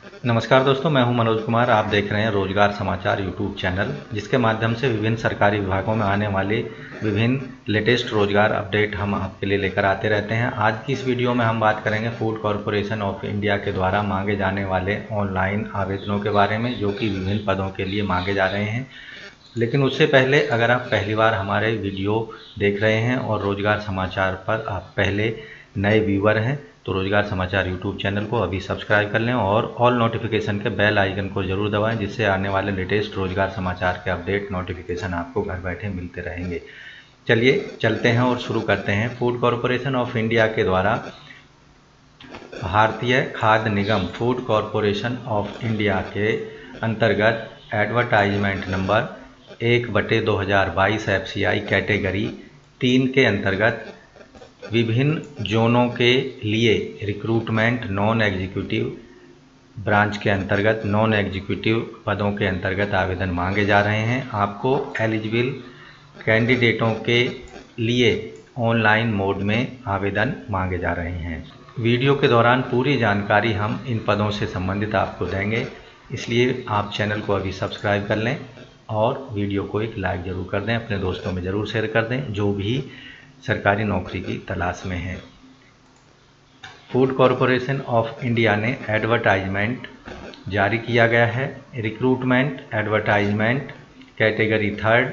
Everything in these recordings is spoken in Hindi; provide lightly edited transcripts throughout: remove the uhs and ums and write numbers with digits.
नमस्कार दोस्तों, मैं हूं मनोज कुमार। आप देख रहे हैं रोजगार समाचार यूट्यूब चैनल, जिसके माध्यम से विभिन्न सरकारी विभागों में आने वाले विभिन्न लेटेस्ट रोजगार अपडेट हम आपके लिए लेकर आते रहते हैं। आज की इस वीडियो में हम बात करेंगे फूड कॉरपोरेशन ऑफ इंडिया के द्वारा मांगे जाने वाले ऑनलाइन आवेदनों के बारे में, जो कि विभिन्न पदों के लिए मांगे जा रहे हैं। लेकिन उससे पहले, अगर आप पहली बार हमारे वीडियो देख रहे हैं और रोजगार समाचार पर आप पहले नए व्यूअर हैं, तो रोजगार समाचार यूट्यूब चैनल को अभी सब्सक्राइब कर लें और ऑल नोटिफिकेशन के बेल आइकन को ज़रूर दबाएं, जिससे आने वाले लेटेस्ट रोजगार समाचार के अपडेट नोटिफिकेशन आपको घर बैठे मिलते रहेंगे। चलिए चलते हैं और शुरू करते हैं। फूड कॉरपोरेशन ऑफ इंडिया के द्वारा भारतीय खाद्य निगम फूड कॉरपोरेशन ऑफ इंडिया के अंतर्गत एडवर्टाइजमेंट नंबर 1/2022 FCI कैटेगरी 3 के अंतर्गत विभिन्न जोनों के लिए रिक्रूटमेंट नॉन एग्जीक्यूटिव ब्रांच के अंतर्गत नॉन एग्जीक्यूटिव पदों के अंतर्गत आवेदन मांगे जा रहे हैं। आपको एलिजिबल कैंडिडेटों के लिए ऑनलाइन मोड में आवेदन मांगे जा रहे हैं। वीडियो के दौरान पूरी जानकारी हम इन पदों से संबंधित आपको देंगे, इसलिए आप चैनल को अभी सब्सक्राइब कर लें और वीडियो को एक लाइक ज़रूर कर दें, अपने दोस्तों में ज़रूर शेयर कर दें जो भी सरकारी नौकरी की तलाश में है। फूड कॉरपोरेशन ऑफ इंडिया ने एडवर्टाइजमेंट जारी किया गया है। Recruitment advertisement category 3।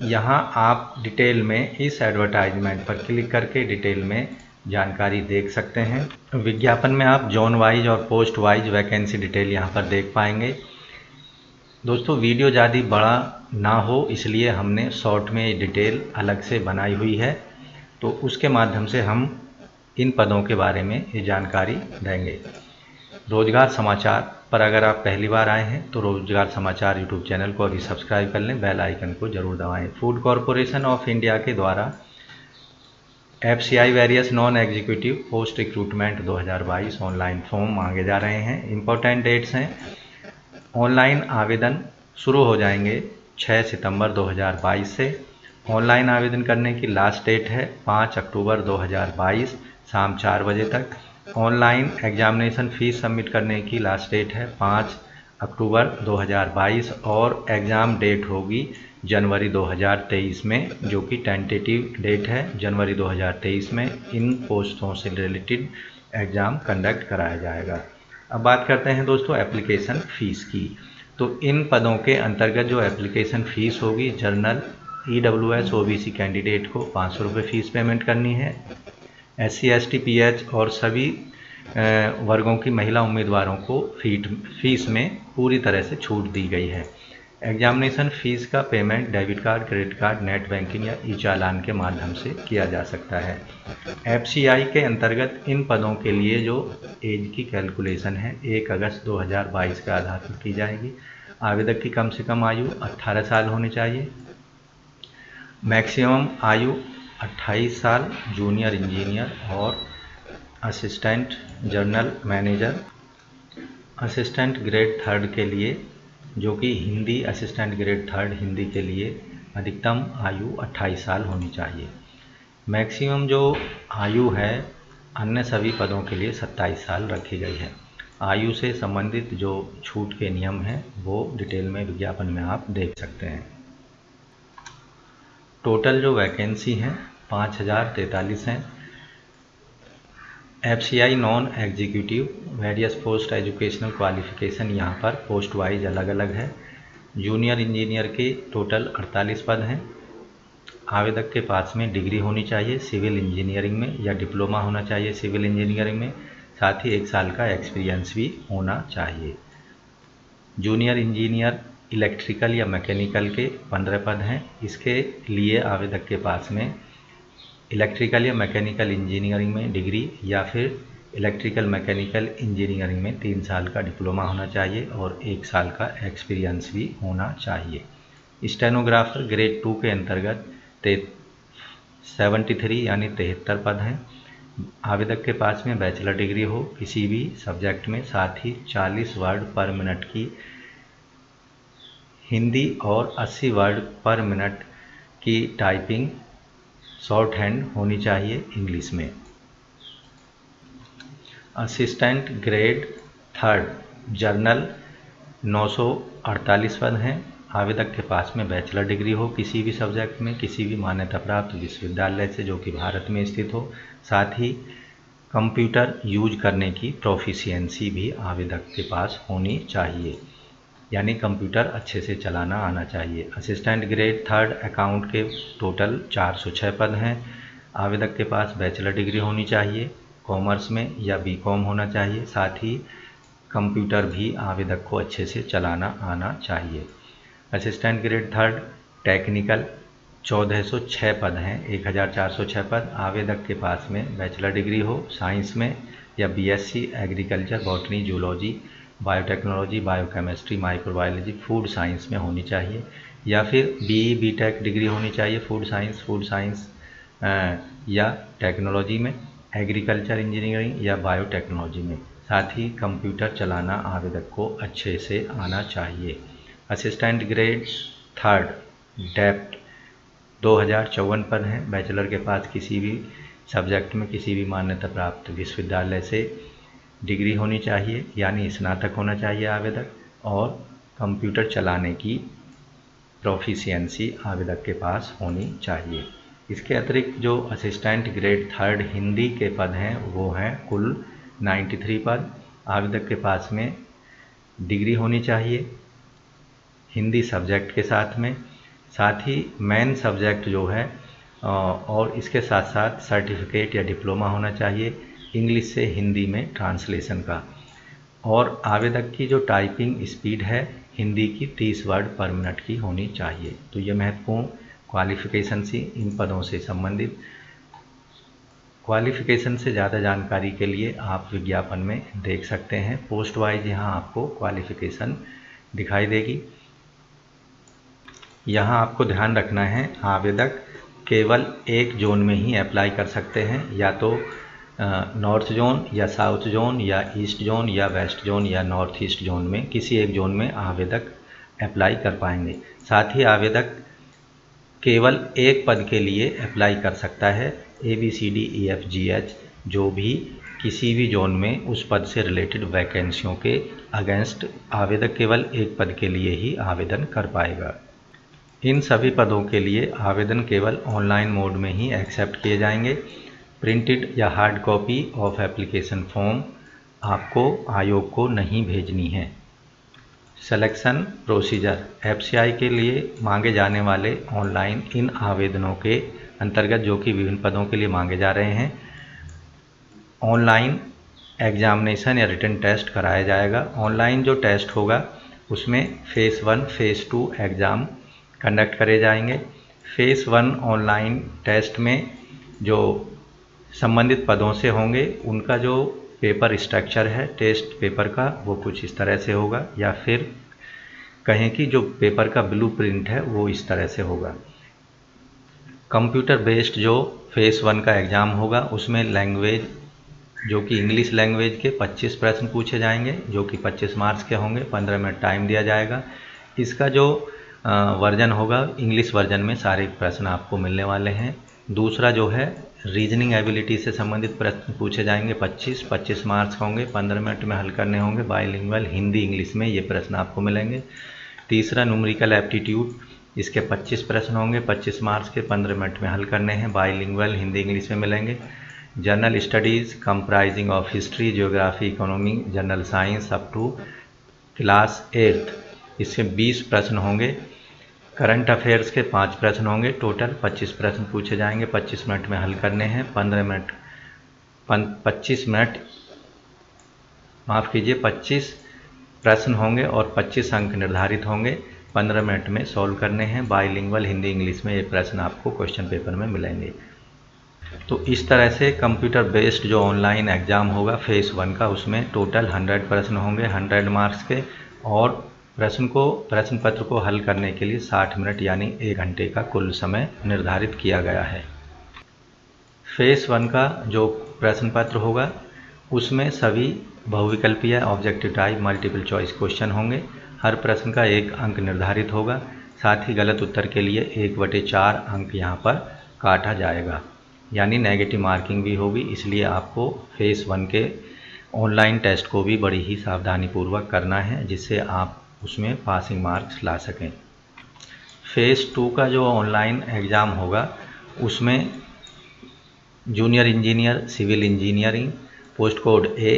यहाँ आप डिटेल में इस एडवर्टाइजमेंट पर क्लिक करके डिटेल में जानकारी देख सकते हैं। विज्ञापन में आप जोन वाइज और पोस्ट वाइज वैकेंसी डिटेल यहाँ पर देख पाएंगे। दोस्तों, वीडियो ज़्यादा बड़ा ना हो इसलिए हमने शॉर्ट में डिटेल अलग से बनाई हुई है, तो उसके माध्यम से हम इन पदों के बारे में ये जानकारी देंगे। रोजगार समाचार पर अगर आप पहली बार आए हैं तो रोजगार समाचार यूट्यूब चैनल को अभी सब्सक्राइब कर लें, बेल आइकन को ज़रूर दबाएं। फूड कॉरपोरेशन ऑफ इंडिया के द्वारा FCI various non executive post recruitment 2022 online form मांगे जा रहे हैं। इम्पोर्टेंट डेट्स हैं। ऑनलाइन आवेदन शुरू हो जाएंगे 6 सितंबर 2022 से। ऑनलाइन आवेदन करने की लास्ट डेट है 5 अक्टूबर 2022 शाम 4 बजे तक। ऑनलाइन एग्जामिनेशन फ़ीस सबमिट करने की लास्ट डेट है 5 अक्टूबर 2022 और एग्ज़ाम डेट होगी जनवरी 2023 में, जो कि टेंटेटिव डेट है। जनवरी 2023 में इन पोस्टों से रिलेटेड एग्ज़ाम कंडक्ट कराया जाएगा। अब बात करते हैं दोस्तों एप्लीकेशन फ़ीस की। तो इन पदों के अंतर्गत जो एप्लीकेशन फ़ीस होगी, जनरल EWS OBC कैंडिडेट को 500 रुपये फ़ीस पेमेंट करनी है। SC ST PH और सभी वर्गों की महिला उम्मीदवारों को फीस में पूरी तरह से छूट दी गई है। एग्जामिनेशन फ़ीस का payment debit card, credit card, net banking या ई चालान के माध्यम से किया जा सकता है। FCI के अंतर्गत इन पदों के लिए जो एज की कैलकुलेशन है 1 अगस्त 2022 के आधार पर की जाएगी। आवेदक की कम से कम आयु 18 साल होनी चाहिए। मैक्सिमम आयु 28 साल जूनियर इंजीनियर और assistant general manager, assistant grade 3 के लिए, जो कि हिंदी असिस्टेंट ग्रेड 3 हिंदी के लिए अधिकतम आयु 28 साल होनी चाहिए। मैक्सिमम जो आयु है अन्य सभी पदों के लिए 27 साल रखी गई है। आयु से संबंधित जो छूट के नियम हैं वो डिटेल में विज्ञापन में आप देख सकते हैं। टोटल जो वैकेंसी हैं 5043 हैं। FCI non executive various post educational qualification यहाँ पर पोस्ट वाइज अलग अलग है। जूनियर इंजीनियर के टोटल 48 पद हैं। आवेदक के पास में डिग्री होनी चाहिए सिविल इंजीनियरिंग में या डिप्लोमा होना चाहिए सिविल इंजीनियरिंग में, साथ ही 1 साल का एक्सपीरियंस भी होना चाहिए। जूनियर इंजीनियर इलेक्ट्रिकल या मैकेनिकल के 15 पद हैं। इसके लिए आवेदक के पास में इलेक्ट्रिकल या मैकेनिकल इंजीनियरिंग में डिग्री या फिर इलेक्ट्रिकल मैकेनिकल इंजीनियरिंग में 3 साल का डिप्लोमा होना चाहिए और 1 साल का एक्सपीरियंस भी होना चाहिए। स्टेनोग्राफर ग्रेड 2 के अंतर्गत 73 यानी 73 पद हैं। आवेदक के पास में बैचलर डिग्री हो किसी भी सब्जेक्ट में, साथ ही 40 वर्ड पर मिनट की हिंदी और 80 वर्ड पर मिनट की टाइपिंग शॉर्ट हैंड होनी चाहिए इंग्लिश में। असिस्टेंट ग्रेड थर्ड जर्नल 948 पद हैं। आवेदक के पास में बैचलर डिग्री हो किसी भी सब्जेक्ट में किसी भी मान्यता प्राप्त विश्वविद्यालय से जो कि भारत में स्थित हो। साथ ही कंप्यूटर यूज करने की प्रोफिशिएंसी भी आवेदक के पास होनी चाहिए, यानी कंप्यूटर अच्छे से चलाना आना चाहिए। असिस्टेंट ग्रेड थर्ड अकाउंट के टोटल 406 पद हैं। आवेदक के पास बैचलर डिग्री होनी चाहिए, कॉमर्स में या बीकॉम होना चाहिए। साथ ही कंप्यूटर भी आवेदक को अच्छे से चलाना आना चाहिए। असिस्टेंट ग्रेड थर्ड टेक्निकल 1406 पद हैं, 1406 पद। आवेदक के पास में बैचलर डिग्री हो साइंस में या BSc agriculture, botany, zoology, biotechnology, biochemistry, microbiology, food science में होनी चाहिए, या फिर बीई बीटेक डिग्री होनी चाहिए फूड साइंस या टेक्नोलॉजी में, एग्रीकल्चर इंजीनियरिंग या बायोटेक्नोलॉजी में। साथ ही कंप्यूटर चलाना आवेदक को अच्छे से आना चाहिए। असिस्टेंट ग्रेड थर्ड डेप्ट 2054 पद हैं। बैचलर के पास किसी भी सब्जेक्ट में किसी भी मान्यता प्राप्त विश्वविद्यालय से डिग्री होनी चाहिए, यानी स्नातक होना चाहिए आवेदक, और कंप्यूटर चलाने की प्रोफिशिएंसी आवेदक के पास होनी चाहिए। इसके अतिरिक्त जो असिस्टेंट ग्रेड थर्ड हिंदी के पद हैं वो हैं कुल 93 पद। आवेदक के पास में डिग्री होनी चाहिए हिंदी सब्जेक्ट के साथ में, साथ ही मेन सब्जेक्ट जो है और इसके साथ साथ सर्टिफिकेट या डिप्लोमा होना चाहिए इंग्लिश से हिंदी में ट्रांसलेशन का। और आवेदक की जो टाइपिंग स्पीड है हिंदी की 30 वर्ड पर मिनट की होनी चाहिए। तो ये महत्वपूर्ण क्वालिफिकेशन सी इन पदों से संबंधित। क्वालिफिकेशन से ज़्यादा जानकारी के लिए आप विज्ञापन में देख सकते हैं। पोस्ट वाइज यहाँ आपको क्वालिफिकेशन दिखाई देगी। यहाँ आपको ध्यान रखना है आवेदक केवल एक जोन में ही अप्लाई कर सकते हैं, या तो नॉर्थ जोन या साउथ जोन या ईस्ट जोन या वेस्ट जोन या नॉर्थ ईस्ट जोन में किसी एक जोन में आवेदक अप्लाई कर पाएंगे। साथ ही आवेदक केवल एक पद के लिए अप्लाई कर सकता है, ABCDEFGH जो भी किसी भी जोन में उस पद से रिलेटेड वैकेंसियों के अगेंस्ट आवेदक केवल एक पद के लिए ही आवेदन कर पाएगा। इन सभी पदों के लिए आवेदन केवल ऑनलाइन मोड में ही एक्सेप्ट किए जाएंगे। प्रिंटेड या hard copy of application form आपको आयोग को नहीं भेजनी है। सिलेक्शन प्रोसीजर FCI के लिए मांगे जाने वाले ऑनलाइन इन आवेदनों के अंतर्गत जो कि विभिन्न पदों के लिए मांगे जा रहे हैं, ऑनलाइन एग्जामिनेशन या रिटन टेस्ट कराया जाएगा। ऑनलाइन जो टेस्ट होगा उसमें फेज़ 1 फेज़ 2 एग्ज़ाम कंडक्ट करे जाएंगे। फेज़ 1 ऑनलाइन टेस्ट में जो संबंधित पदों से होंगे उनका जो पेपर स्ट्रक्चर है टेस्ट पेपर का वो कुछ इस तरह से होगा, या फिर कहें कि जो पेपर का ब्लूप्रिंट है वो इस तरह से होगा। कंप्यूटर बेस्ड जो फेज़ 1 का एग्ज़ाम होगा उसमें लैंग्वेज जो कि इंग्लिश लैंग्वेज के 25 प्रश्न पूछे जाएंगे जो कि 25 मार्क्स के होंगे। 15 मिनट टाइम दिया जाएगा। इसका जो वर्जन होगा इंग्लिश वर्जन में सारे प्रश्न आपको मिलने वाले हैं। दूसरा जो है रीजनिंग एबिलिटी से संबंधित प्रश्न पूछे जाएंगे, 25 मार्क्स होंगे, 15 मिनट में हल करने होंगे। बाइलिंगुअल हिंदी इंग्लिश में ये प्रश्न आपको मिलेंगे। तीसरा न्यूमेरिकल एप्टीट्यूड, इसके 25 प्रश्न होंगे, 25 मार्क्स के, 15 मिनट में हल करने हैं। बाइलिंगुअल हिंदी इंग्लिश में मिलेंगे। General studies comprising of history, geography, economy, general science up to class 8, इससे 20 प्रश्न होंगे। करंट अफेयर्स के 5 प्रश्न होंगे। टोटल 25 प्रश्न पूछे जाएंगे, 25 मिनट में हल करने हैं। 25 प्रश्न होंगे और 25 अंक निर्धारित होंगे। 15 मिनट में सॉल्व करने हैं। बाइलिंगुअल हिंदी इंग्लिश में ये प्रश्न आपको क्वेश्चन पेपर में मिलेंगे। तो इस तरह से कंप्यूटर बेस्ड जो ऑनलाइन एग्ज़ाम होगा फेज़ 1 का उसमें टोटल 100 प्रश्न होंगे 100 मार्क्स के, और प्रश्न पत्र को हल करने के लिए 60 मिनट यानी 1 घंटे का कुल समय निर्धारित किया गया है। फेज़ 1 का जो प्रश्न पत्र होगा उसमें सभी बहुविकल्पीय objective type multiple choice question होंगे। हर प्रश्न का 1 अंक निर्धारित होगा। साथ ही गलत उत्तर के लिए 1/4 अंक यहाँ पर काटा जाएगा, यानी नेगेटिव मार्किंग भी होगी। इसलिए आपको फेज़ 1 के ऑनलाइन टेस्ट को भी बड़ी ही सावधानीपूर्वक करना है जिससे आप उसमें पासिंग मार्क्स ला सकें। फेज़ 2 का जो ऑनलाइन एग्ज़ाम होगा उसमें junior engineer civil engineering post code A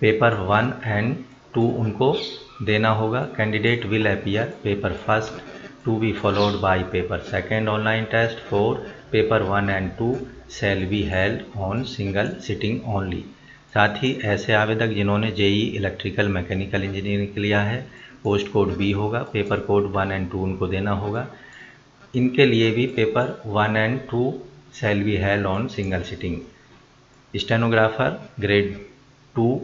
paper 1 and 2 उनको देना होगा। Candidate will appear paper first to be followed by paper second online test for paper 1 and 2 shall be held on single sitting only. साथ ही ऐसे आवेदक जिन्होंने जेई इलेक्ट्रिकल मैकेनिकल इंजीनियरिंग लिया है पोस्ट कोड बी होगा, पेपर कोड 1 एंड 2 उनको देना होगा। इनके लिए भी paper 1 and 2 shall be held on single sitting. Stenographer grade 2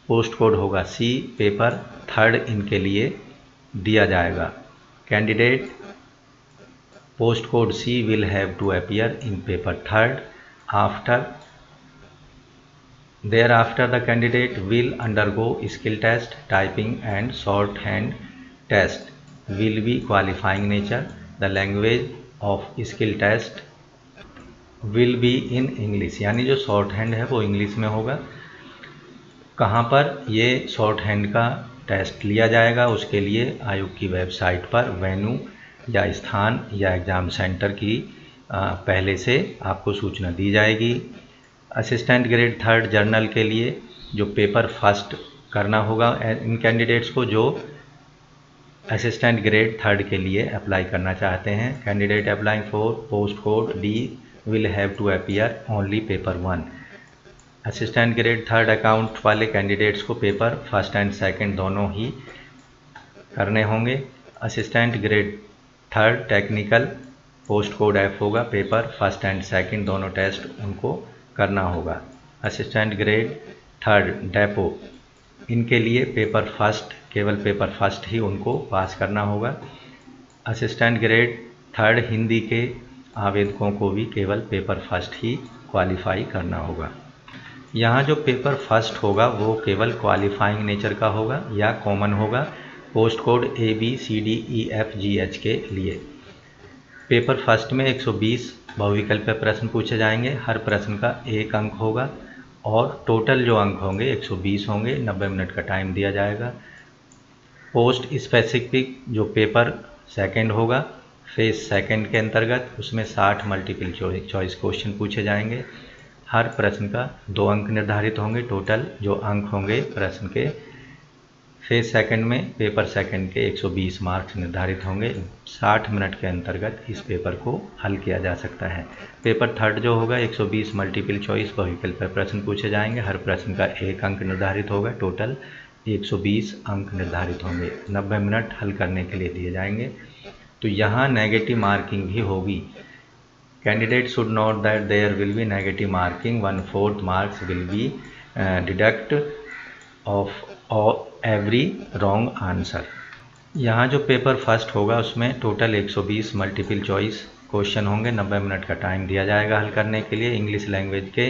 post code होगा सी, पेपर थर्ड इनके लिए दिया जाएगा। Candidate post code C will have to appear in paper third after thereafter the candidate will undergo skill test, typing and shorthand test will be qualifying nature. The language of skill test will be in English, यानी जो शॉर्ट हैंड है वो इंग्लिश में होगा। कहाँ पर ये शॉर्ट हैंड का टेस्ट लिया जाएगा उसके लिए आयोग की वेबसाइट पर वेन्यू या स्थान या एग्ज़ाम सेंटर की पहले से आपको सूचना दी जाएगी। असिस्टेंट ग्रेड थर्ड जर्नल के लिए जो पेपर फर्स्ट करना होगा इन कैंडिडेट्स को जो असिस्टेंट ग्रेड थर्ड के लिए अप्लाई करना चाहते हैं। Candidate applying for post code D will have to appear only paper 1। Assistant grade third account वाले कैंडिडेट्स को पेपर फर्स्ट एंड सेकंड दोनों ही करने होंगे। Assistant grade third technical post code F होगा, पेपर फर्स्ट एंड सेकंड दोनों टेस्ट उनको करना होगा। असिस्टेंट ग्रेड थर्ड डेपो इनके लिए पेपर फर्स्ट केवल पेपर फर्स्ट ही उनको पास करना होगा। असिस्टेंट ग्रेड थर्ड हिंदी के आवेदकों को भी केवल पेपर फर्स्ट ही क्वालिफाई करना होगा। यहाँ जो पेपर फर्स्ट होगा वो केवल क्वालिफाइंग नेचर का होगा या कॉमन होगा post code A B C D E F G H के लिए। पेपर फर्स्ट में 120 बहुविकल्पीय प्रश्न पूछे जाएंगे, हर प्रश्न का 1 अंक होगा और टोटल जो अंक होंगे 120 होंगे। 90 मिनट का टाइम दिया जाएगा। पोस्ट स्पेसिफिक जो पेपर सेकंड होगा फेज सेकंड के अंतर्गत उसमें 60 मल्टीपल चॉइस क्वेश्चन पूछे जाएंगे, हर प्रश्न का 2 अंक निर्धारित होंगे। टोटल जो अंक होंगे प्रश्न के फेज सेकंड में पेपर सेकंड के 120 मार्क्स निर्धारित होंगे। 60 मिनट के अंतर्गत इस पेपर को हल किया जा सकता है। पेपर थर्ड जो होगा 120 मल्टीपल चॉइस बहुविकल्पीय प्रश्न पूछे जाएंगे, हर प्रश्न का 1 अंक निर्धारित होगा। टोटल 120 अंक निर्धारित होंगे। 90 मिनट हल करने के लिए दिए जाएंगे। तो यहाँ नेगेटिव मार्किंग भी होगी। Candidate should note that there will be negative marking, 1/4 marks will be deduct of every wrong answer. यहाँ जो पेपर फर्स्ट होगा उसमें टोटल 120 मल्टीपल चॉइस क्वेश्चन होंगे। 90 मिनट का टाइम दिया जाएगा हल करने के लिए। इंग्लिश लैंग्वेज के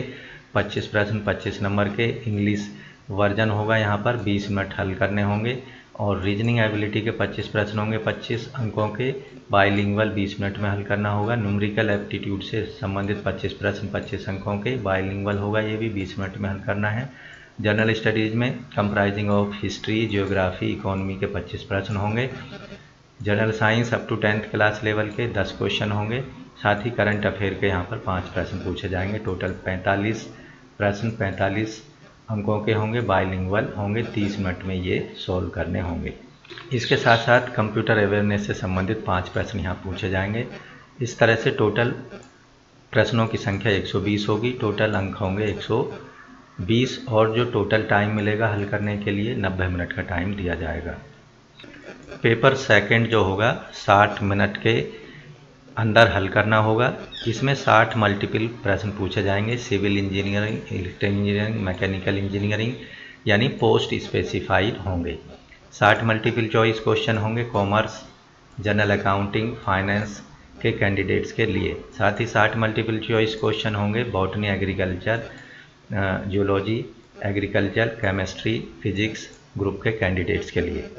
25 प्रश्न 25 नंबर के इंग्लिश वर्जन होगा, यहाँ पर 20 मिनट हल करने होंगे। और रीजनिंग एबिलिटी के 25 प्रश्न होंगे 25 अंकों के, बाइलिंगुअल 20 मिनट में हल करना होगा। न्यूमेरिकल एप्टीट्यूड से संबंधित 25 प्रश्न 25 अंकों के, बाइलिंगुअल होगा, ये भी 20 मिनट में हल करना है। जनरल स्टडीज़ में comprising of history geography economy के 25 प्रश्न होंगे। General science up to 10th class level के 10 क्वेश्चन होंगे। साथ ही करंट अफेयर के यहाँ पर 5 प्रश्न पूछे जाएंगे। टोटल 45 प्रश्न 45 अंकों के होंगे, बाइलिंगुअल होंगे, 30 मिनट में ये सॉल्व करने होंगे। इसके साथ साथ कंप्यूटर अवेयरनेस से संबंधित 5 प्रश्न यहाँ पूछे जाएंगे। इस तरह से टोटल प्रश्नों की संख्या 120 होगी, टोटल अंक होंगे 120 और जो टोटल टाइम मिलेगा हल करने के लिए 90 मिनट का टाइम दिया जाएगा। पेपर सेकंड जो होगा 60 मिनट के अंदर हल करना होगा। इसमें 60 मल्टीपल प्रश्न पूछे जाएंगे। Civil engineering, electrical engineering, mechanical engineering यानी पोस्ट स्पेसिफाइड होंगे। 60 मल्टीपल चॉइस क्वेश्चन होंगे कॉमर्स, जनरल अकाउंटिंग, फाइनेंस के कैंडिडेट्स के लिए। साथ ही 60 मल्टीपल चॉइस क्वेश्चन होंगे botany, agriculture, geology, agriculture, chemistry, physics group के कैंडिडेट्स के लिए।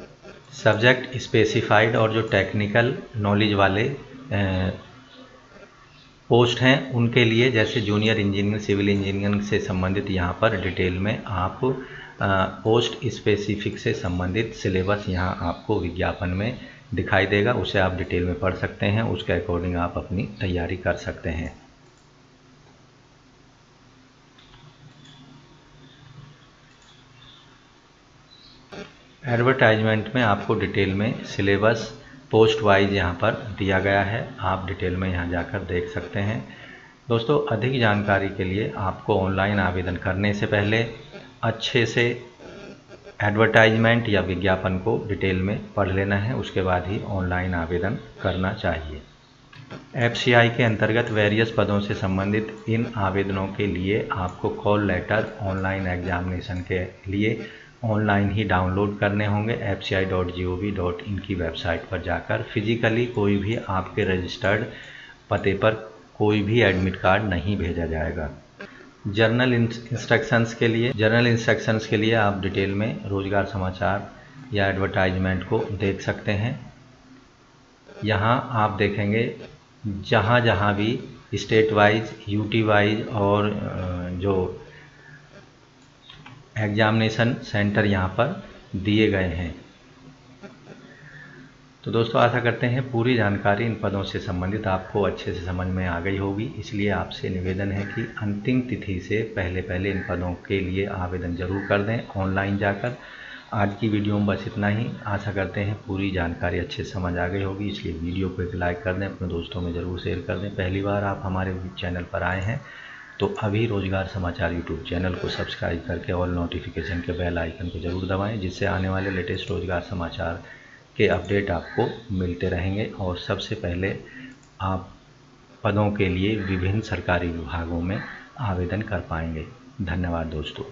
सब्जेक्ट स्पेसिफाइड और जो टेक्निकल नॉलेज वाले पोस्ट हैं उनके लिए, जैसे जूनियर इंजीनियर, सिविल इंजीनियरिंग से संबंधित यहाँ पर डिटेल में आप पोस्ट स्पेसिफिक से संबंधित सिलेबस यहाँ आपको विज्ञापन में दिखाई देगा, उसे आप डिटेल में पढ़ सकते हैं, उसके अकॉर्डिंग आप अपनी तैयारी कर सकते हैं। एडवर्टाइजमेंट में आपको डिटेल में सिलेबस पोस्ट वाइज यहाँ पर दिया गया है, आप डिटेल में यहाँ जाकर देख सकते हैं। दोस्तों, अधिक जानकारी के लिए आपको ऑनलाइन आवेदन करने से पहले अच्छे से एडवर्टाइजमेंट या विज्ञापन को डिटेल में पढ़ लेना है, उसके बाद ही ऑनलाइन आवेदन करना चाहिए। एफसीआई के अंतर्गत वेरियस पदों से संबंधित इन आवेदनों के लिए आपको कॉल लेटर ऑनलाइन एग्जामिनेशन के लिए ऑनलाइन ही डाउनलोड करने होंगे। fci.gov.in की वेबसाइट पर जाकर फिजिकली कोई भी आपके रजिस्टर्ड पते पर कोई भी एडमिट कार्ड नहीं भेजा जाएगा। जर्नल इंस्ट्रक्शंस के लिए आप डिटेल में रोजगार समाचार या एडवर्टाइजमेंट को देख सकते हैं। यहाँ आप देखेंगे जहाँ जहाँ भी स्टेट वाइज, यूटी वाइज और जो एग्जामिनेशन सेंटर यहाँ पर दिए गए हैं। तो दोस्तों, आशा करते हैं पूरी जानकारी इन पदों से संबंधित आपको अच्छे से समझ में आ गई होगी। इसलिए आपसे निवेदन है कि अंतिम तिथि से पहले इन पदों के लिए आवेदन जरूर कर दें ऑनलाइन जाकर। आज की वीडियो में बस इतना ही। आशा करते हैं पूरी जानकारी अच्छे से समझ आ गई होगी, इसलिए वीडियो को एक लाइक कर दें, अपने दोस्तों में ज़रूर शेयर कर दें। पहली बार आप हमारे चैनल पर आए हैं तो अभी रोजगार समाचार यूट्यूब चैनल को सब्सक्राइब करके ऑल नोटिफिकेशन के बेल आइकन को ज़रूर दबाएं, जिससे आने वाले लेटेस्ट रोजगार समाचार के अपडेट आपको मिलते रहेंगे और सबसे पहले आप पदों के लिए विभिन्न सरकारी विभागों में आवेदन कर पाएंगे। धन्यवाद दोस्तों।